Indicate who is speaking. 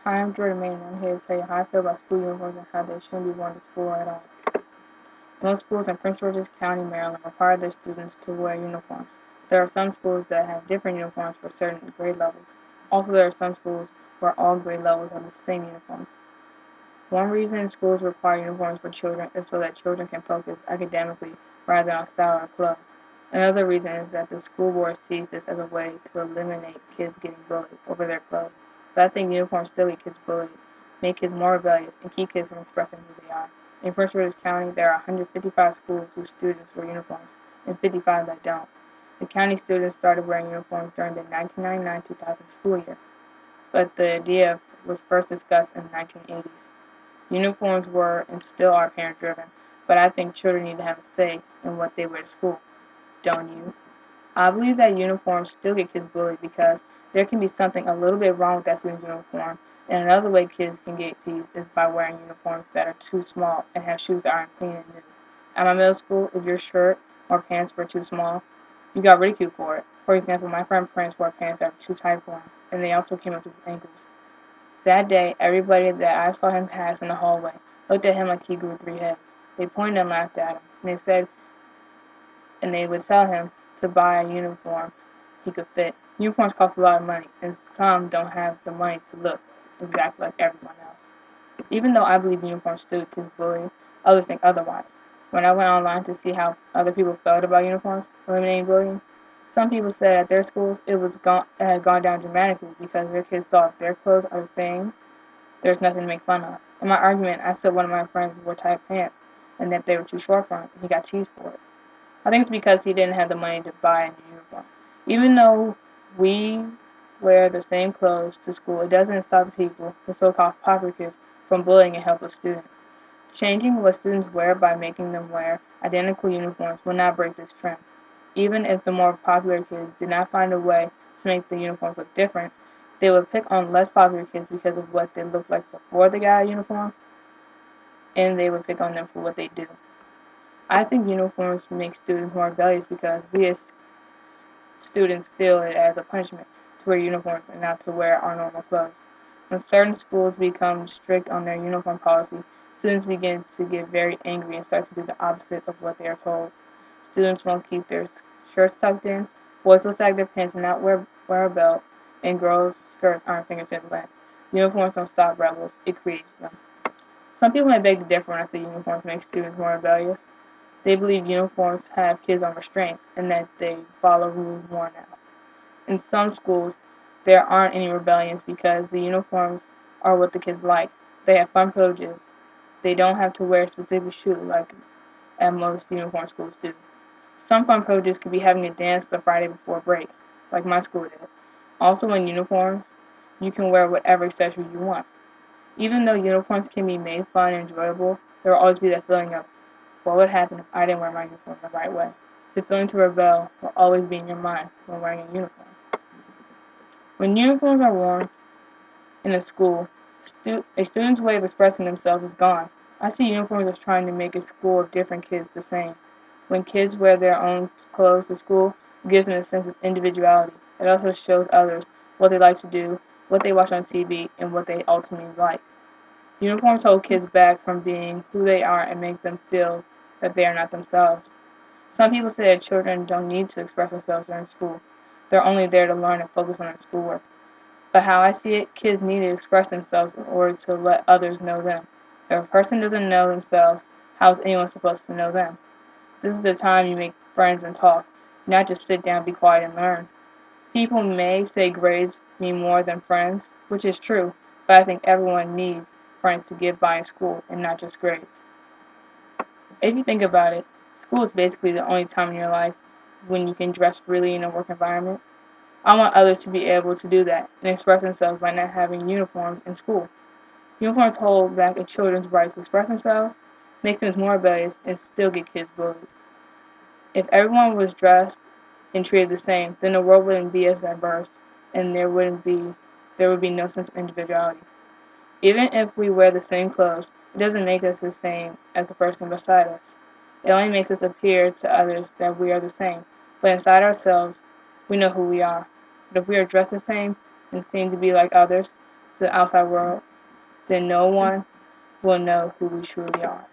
Speaker 1: Hi, I'm Jordan Main, and I'm here to tell you how I feel about school uniforms and how they shouldn't be worn to school at all. Most schools in Prince George's County, Maryland, require their students to wear uniforms. There are some schools that have different uniforms for certain grade levels. Also, there are some schools where all grade levels have the same uniform. One reason schools require uniforms for children is so that children can focus academically rather than on style or clothes. Another reason is that the school board sees this as a way to eliminate kids getting bullied over their clothes. But I think uniforms still get kids bullied, make kids more rebellious, and keep kids from expressing who they are. In Prince George's County, there are 155 schools whose students wear uniforms and 55 that don't. The county students started wearing uniforms during the 1999-2000 school year, but the idea was first discussed in the 1980s. Uniforms were and still are parent driven, but I think children need to have a say in what they wear to school. Don't you? I believe that uniforms still get kids bullied because there can be something a little bit wrong with that student's uniform, and another way kids can get teased is by wearing uniforms that are too small and have shoes that aren't clean and new. At my middle school, if your shirt or pants were too small, you got ridiculed for it. For example, my friend Prince wore pants that were too tight for him, and they also came up to his ankles. That day, everybody that I saw him pass in the hallway looked at him like he grew three heads. They pointed and laughed at him, and they would tell him to buy a uniform he could fit. Uniforms cost a lot of money, and some don't have the money to look exactly like everyone else. Even though I believe uniforms still get kids bullied, others think otherwise. When I went online to see how other people felt about uniforms eliminating bullying, some people said at their schools it had gone down dramatically because their kids saw if their clothes are the same, there's nothing to make fun of. In my argument, I said one of my friends wore tight pants and that they were too short for him, and he got teased for it. I think it's because he didn't have the money to buy a new uniform. Even though we wear the same clothes to school, it doesn't stop the people, the so-called popular kids, from bullying a helpless student. Changing what students wear by making them wear identical uniforms will not break this trend. Even if the more popular kids did not find a way to make the uniforms look different, they would pick on less popular kids because of what they looked like before they got a uniform, and they would pick on them for what they do. I think uniforms make students more rebellious because we as students feel it as a punishment to wear uniforms and not to wear our normal clothes. When certain schools become strict on their uniform policy, students begin to get very angry and start to do the opposite of what they are told. Students won't keep their shirts tucked in, boys will sag their pants and not wear a belt, and girls' skirts aren't fingertip length. Uniforms don't stop rebels, it creates them. Some people may beg to differ when I say uniforms make students more rebellious. They believe uniforms have kids on restraints and that they follow rules more now. In some schools, there aren't any rebellions because the uniforms are what the kids like. They have fun privileges. They don't have to wear a specific shoe like at most uniform schools do. Some fun privileges could be having a dance the Friday before breaks, like my school did. Also in uniforms, you can wear whatever accessory you want. Even though uniforms can be made fun and enjoyable, there will always be that feeling of what would happen if I didn't wear my uniform the right way? The feeling to rebel will always be in your mind when wearing a uniform. When uniforms are worn in a school, a student's way of expressing themselves is gone. I see uniforms as trying to make a school of different kids the same. When kids wear their own clothes to school, it gives them a sense of individuality. It also shows others what they like to do, what they watch on TV, and what they ultimately like. Uniforms hold kids back from being who they are and make them feel that they are not themselves. Some people say that children don't need to express themselves during school. They're only there to learn and focus on their schoolwork. But how I see it, kids need to express themselves in order to let others know them. If a person doesn't know themselves, how is anyone supposed to know them? This is the time you make friends and talk, not just sit down, be quiet, and learn. People may say grades mean more than friends, which is true, but I think everyone needs friends to get by in school and not just grades. If you think about it, school is basically the only time in your life when you can dress freely in a work environment. I want others to be able to do that and express themselves by not having uniforms in school. Uniforms hold back a children's right to express themselves, make students more rebellious, and still get kids bullied. If everyone was dressed and treated the same, then the world wouldn't be as diverse and there would be no sense of individuality. Even if we wear the same clothes, it doesn't make us the same as the person beside us. It only makes us appear to others that we are the same. But inside ourselves, we know who we are. But if we are dressed the same and seem to be like others, to the outside world, then no one will know who we truly are.